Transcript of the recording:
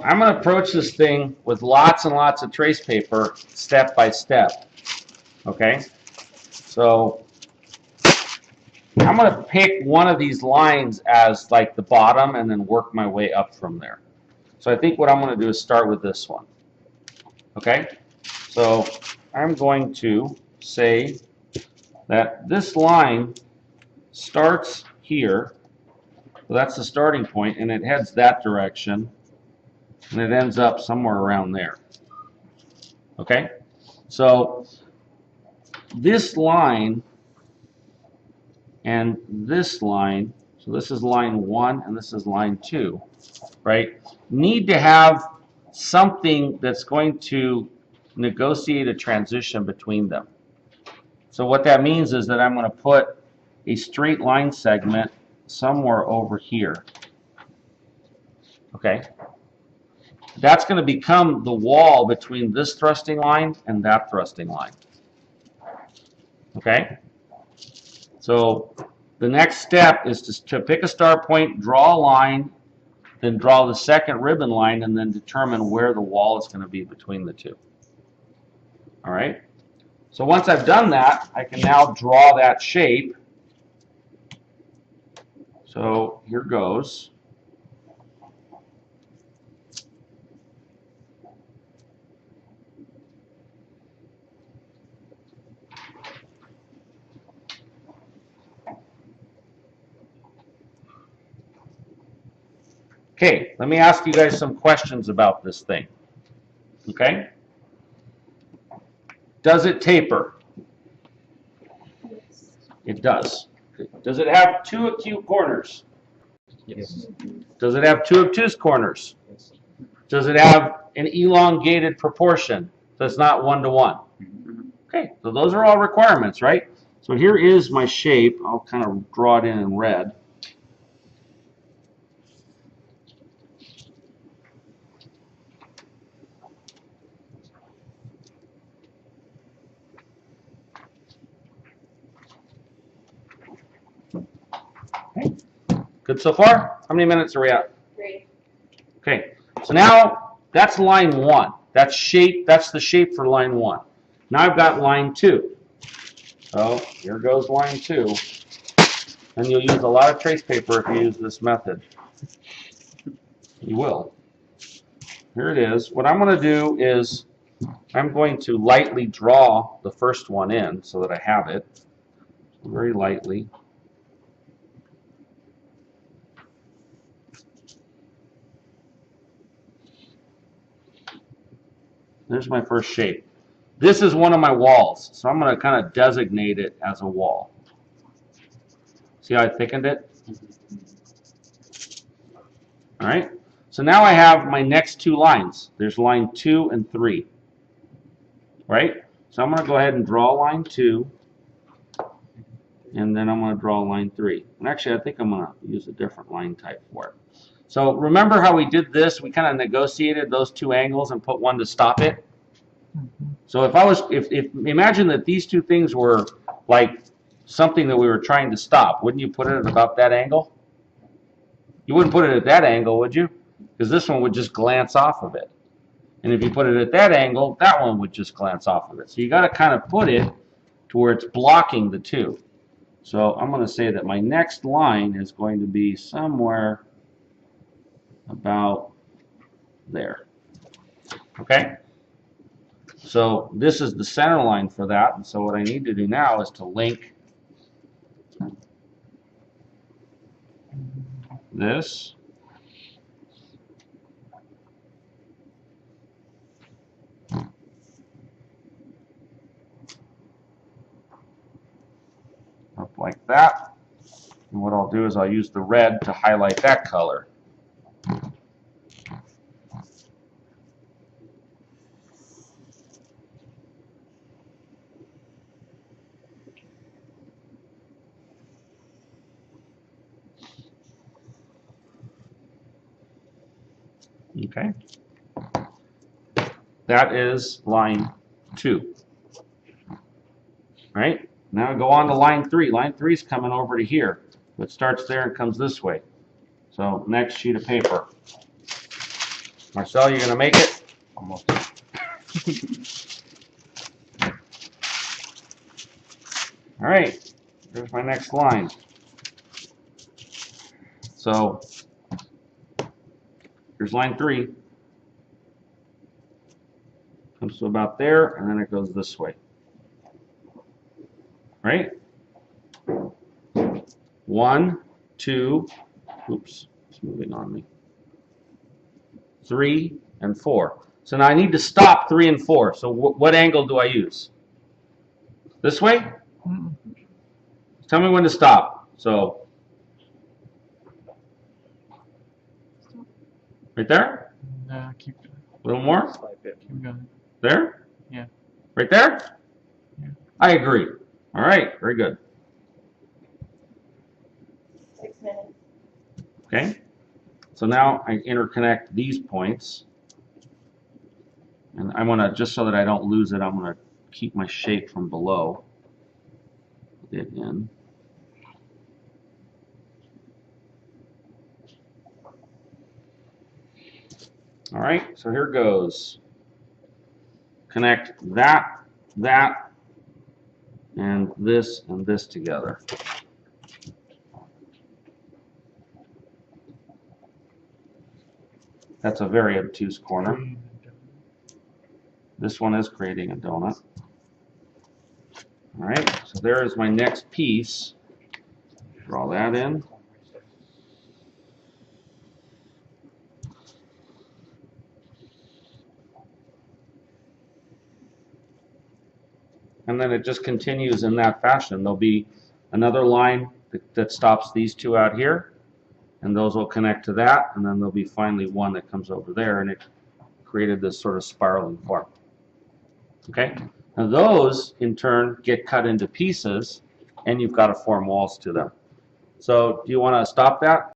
I'm going to approach this thing with lots and lots of trace paper, step by step. Okay? So I'm going to pick one of these lines as like the bottom and then work my way up from there. So I think what I'm going to do is start with this one. Okay? So I'm going to say that this line starts here. So that's the starting point, and it heads that direction, and it ends up somewhere around there. Okay? So this line and this line, so this is line 1 and this is line 2, right? Need to have something that's going to negotiate a transition between them. So what that means is that I'm going to put a straight line segment somewhere over here. Okay? That's going to become the wall between this thrusting line and that thrusting line. Okay? So the next step is to pick a start point, draw a line, then draw the second ribbon line, and then determine where the wall is going to be between the two. All right? So once I've done that, I can now draw that shape. So here goes. Okay, let me ask you guys some questions about this thing. Okay? Does it taper? It does. Does it have two acute corners? Yes. Does it have two obtuse corners? Yes. Does it have an elongated proportion that's not 1-to-1? Okay, so those are all requirements, right? So here is my shape. I'll kind of draw it in red. Okay, good so far? How many minutes are we at? 3. Okay, so now that's line 1. That's the shape for line 1. Now I've got line 2. So here goes line 2. And you'll use a lot of trace paper if you use this method. You will. Here it is. What I'm going to do is I'm going to lightly draw the first one in so that I have it. Very lightly. There's my first shape. This is one of my walls, so I'm going to kind of designate it as a wall. See how I thickened it? All right. So now I have my next two lines. There's line 2 and 3. Right? So I'm going to go ahead and draw line 2, and then I'm going to draw line 3. And actually, I think I'm going to use a different line type for it. So remember how we did this? We kind of negotiated those two angles and put one to stop it. So if imagine that these two things were like something that we were trying to stop, wouldn't you put it at about that angle? You wouldn't put it at that angle, would you? Because this one would just glance off of it. And if you put it at that angle, that one would just glance off of it. So you got to kind of put it to where it's blocking the two. So I'm going to say that my next line is going to be somewhere about there. Okay? So this is the center line for that. And so what I need to do now is to link this up like that. And what I'll do is I'll use the red to highlight that color. Okay. That is line 2. Right? Now go on to line 3. Line 3 is coming over to here. It starts there and comes this way. So next sheet of paper. Marcel, you gonna make it? Almost. All right, there's my next line. So here's line 3. Comes to about there, and then it goes this way. Right? 1, 2, oops, it's moving on me. 3 and 4. So now I need to stop 3 and 4. So what angle do I use? This way? Tell me when to stop. So, right there? Keep A little more? going. There? Yeah. Right there? Yeah. I agree. All right, very good. 6 minutes. Okay. So now I interconnect these points. And I want to, just so that I don't lose it, I'm going to keep my shape from below. Put it in. All right, so here goes. Connect that, and this together. That's a very obtuse corner. This one is creating a donut. All right, so there is my next piece. Draw that in. And then it just continues in that fashion. There'll be another line that stops these two out here, and those will connect to that, and then there'll be finally one that comes over there, and it created this sort of spiraling form. Okay? Now those, in turn, get cut into pieces, and you've got to form walls to them. So do you want to stop that?